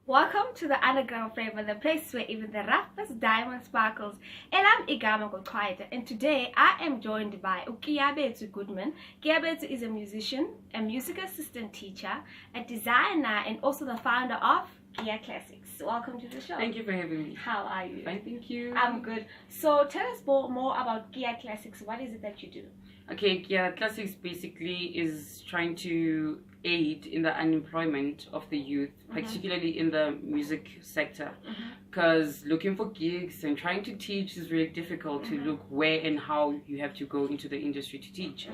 Welcome to the Underground Flavor, the place where even the roughest diamond sparkles. And I'm Igama Gokwaider, and today I am joined by Keabetswe Goodman. Keabetswe is a musician, a music assistant teacher, a designer, and also the founder of Gia Classics. Welcome to the show. Thank you for having me. How are you? Fine, thank you. I'm good. So tell us more about Gia Classics. What is it that you do? Okay, Gia Classics basically is trying to aid in the unemployment of the youth, particularly in the music sector, because looking for gigs and trying to teach is very difficult to look where and how you have to go into the industry to teach.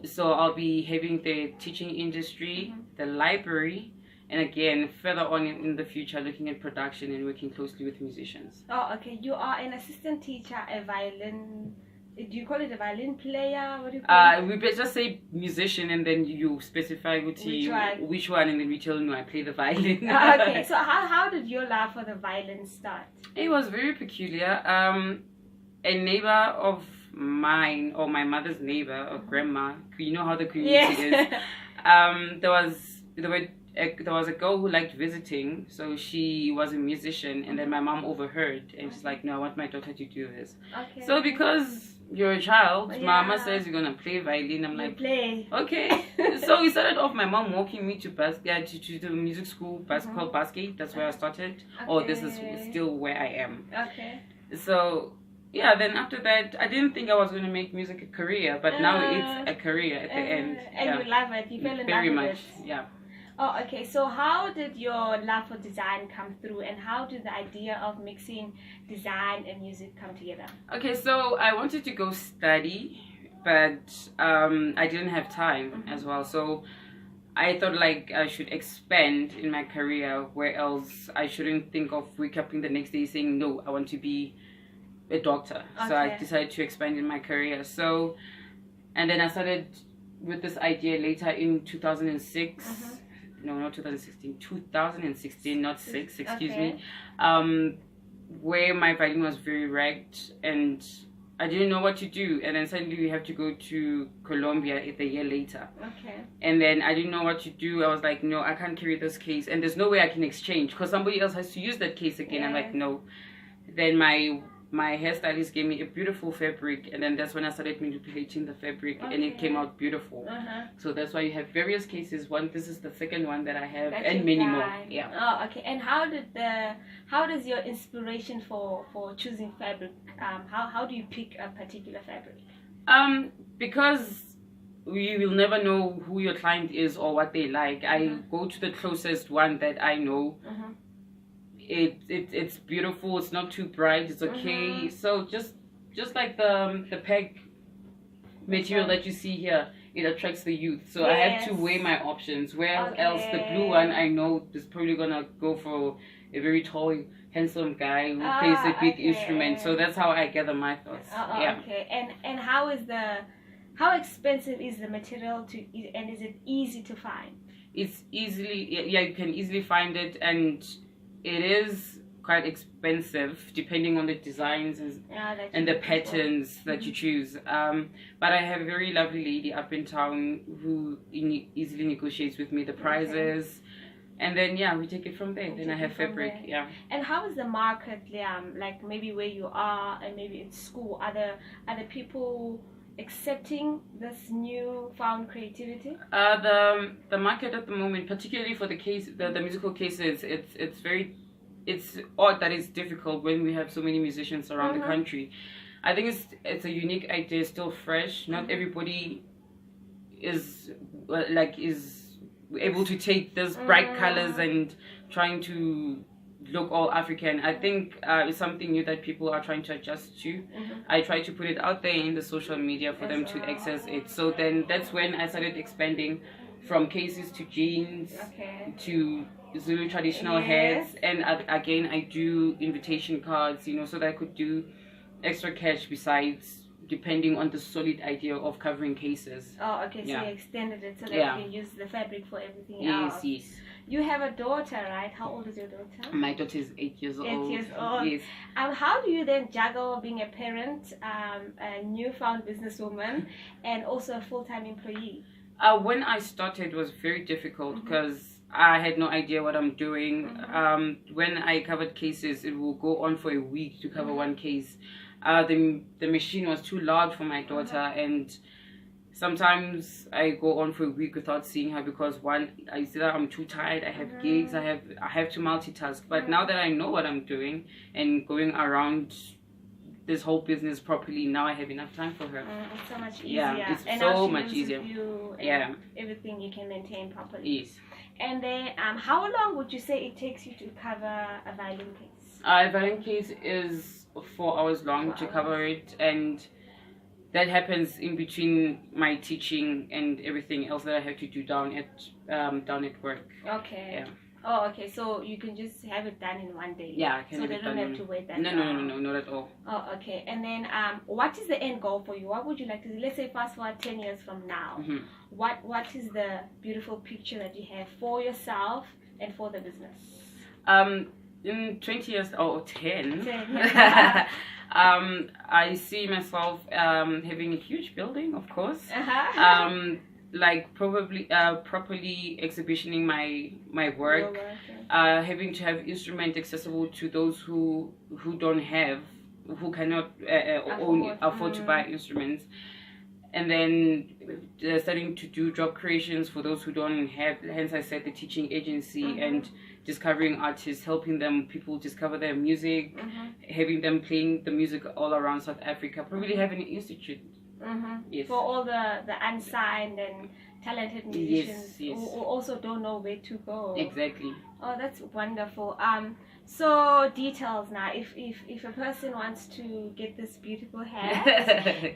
So I'll be having the teaching industry, the library, and again further on in the future looking at production and working closely with musicians. Oh, okay. You are an assistant teacher, a violin. Do you call it a violin player? What do you call it? We better just say musician, and then you specify which one, and then we tell you I play the violin. Okay, so how did your love for the violin start? It was very peculiar. A neighbor of mine, or my mother's neighbor, or grandma, you know how the community is. There was a girl who liked visiting, so she was a musician, and then my mom overheard, and she's like, "No, I want my daughter to do this." Okay. So because you're a child, mama says you're gonna play violin. I'm like, play. Okay. So we started off my mom walking me to the music school called Basket. That's where I started. Okay. Oh, this is still where I am. Okay. So yeah, then after that, I didn't think I was going to make music a career, but now it's a career at the end. And you love it. You fell in love very with much. it. Yeah. Oh, okay. So how did your love for design come through, and how did the idea of mixing design and music come together? Okay, so I wanted to go study, but I didn't have time as well. So I thought like I should expand in my career, where else I shouldn't think of waking up in the next day saying, no, I want to be a doctor. Okay. So I decided to expand in my career. So, and then I started with this idea later in 2006. No, not 2016, 2016, not 6, excuse me, where my violin was very wrecked and I didn't know what to do, and then suddenly we have to go to Colombia the year later. Okay. And then I didn't know what to do. I was like, no, I can't carry this case, and there's no way I can exchange because somebody else has to use that case again. I'm like, no. Then my hairstylist gave me a beautiful fabric, and then that's when I started manipulating the fabric, and it came out beautiful. So that's why you have various cases. This is the second one that I have, and many more. Yeah. Oh, okay. And how does your inspiration for choosing fabric? How do you pick a particular fabric? Because you will never know who your client is or what they like. I go to the closest one that I know. It's beautiful, it's not too bright, it's okay. So just like the peg material that you see here, it attracts the youth. So I have to weigh my options. Where else the blue one I know is probably gonna go for a very tall, handsome guy who plays a big instrument. So that's how I gather my thoughts. Okay. And how expensive is the material and is it easy to find? It's easily, you can easily find it, and it is quite expensive depending on the designs and the patterns that you choose. But I have a very lovely lady up in town who easily negotiates with me the prices. And then we take it from there. Then I have fabric. Yeah. And how is the market, like maybe where you are and maybe in school? Are the people accepting this newfound creativity? The market at the moment, particularly for the musical cases, it's odd that it's difficult when we have so many musicians around the country. I think it's a unique idea, still fresh. Not everybody is able to take those bright colors and trying to look all African. I think it's something new that people are trying to adjust to. I try to put it out there in the social media for them to access it. So then that's when I started expanding from cases to jeans to Zulu traditional hats, and again I do invitation cards, so that I could do extra cash besides, depending on the solid idea of covering cases. Oh, okay. So you extended it so that you can use the fabric for everything else. Yes. You have a daughter, right? How old is your daughter? My daughter is 8 years old. 8 years old. Yes. How do you then juggle being a parent, a newfound businesswoman, and also a full-time employee? When I started, it was very difficult because I had no idea what I'm doing. When I covered cases, it will go on for a week to cover one case. The machine was too loud for my daughter, and sometimes I go on for a week without seeing her because I'm too tired. I have gigs. I have to multitask. But now that I know what I'm doing and going around this whole business properly, now I have enough time for her. It's so much easier. Yeah, it's and so much easier. Yeah, everything you can maintain properly. Yes. And then, how long would you say it takes you to cover a violin case? A violin case is 4 hours long to cover it, and that happens in between my teaching and everything else that I have to do down at work. Okay. Yeah. Oh, okay. So you can just have it done in one day. Yeah, I can. So they don't have to wait that long. No, not at all. Oh, okay. And then, what is the end goal for you? What would you like to do? Let's say fast forward 10 years from now. What is the beautiful picture that you have for yourself and for the business? In 20 years or 10. I see myself having a huge building, of course. Like probably properly exhibiting my work, having to have instrument accessible to those who cannot afford to buy instruments, and then starting to do job creations for those who don't have. Hence, I said the teaching agency and discovering artists, helping people discover their music, having them playing the music all around South Africa. Probably having an institute. Yes. For all the unsigned and talented musicians who also don't know where to go. Exactly. Oh, that's wonderful. So details now. If a person wants to get this beautiful hair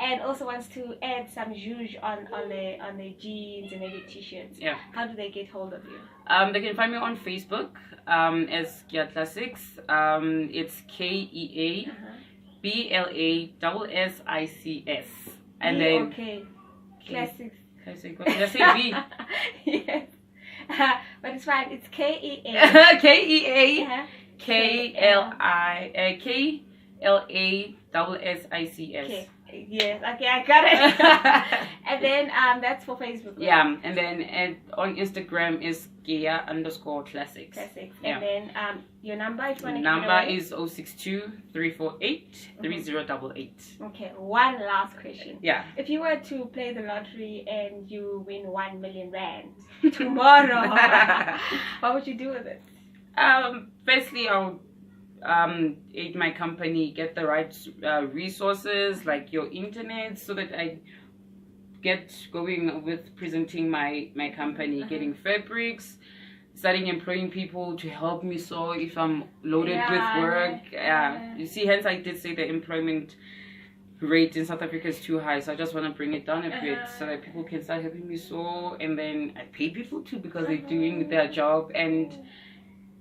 and also wants to add some zhuzh on their jeans and maybe t-shirts, how do they get hold of you? They can find me on Facebook as Keabetswe. It's KEABLASSICS. And then Classics. Classic. What did I say? B. Yes. But it's fine. It's KEA. KEABLASSICS. Okay. Yes. Okay, I got it. And then that's for Facebook. Right? Yeah. And then on Instagram is Keya_classics. Classics. And then your number, if you want to number is 062 348 3088. Okay. One last question. Yeah. If you were to play the lottery and you win 1 million rand tomorrow, what would you do with it? Firstly, I'll aid my company, get the right resources like your internet, so that I get going with presenting my company, getting fabrics, starting employing people to help me sew if I'm loaded with work. You see, hence I did say the employment rate in South Africa is too high, so I just want to bring it down a bit so that people can start helping me sew, and then I pay people too because they're doing their job, and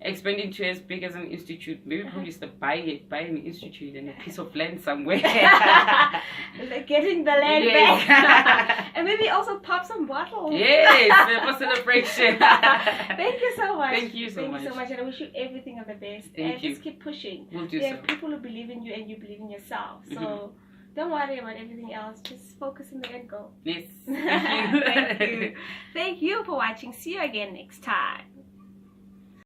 expanding to as big as an institute. Maybe probably just buy an institute and a piece of land somewhere. Like getting the land back. And maybe also pop some bottles. Yes, for celebration. Thank you so much. Thank you so much. And I wish you everything of the best. Thank you. Just keep pushing. We'll do there are people who believe in you and you believe in yourself. So don't worry about everything else. Just focus on the end goal. Yes. Thank you. Thank you. Thank you for watching. See you again next time.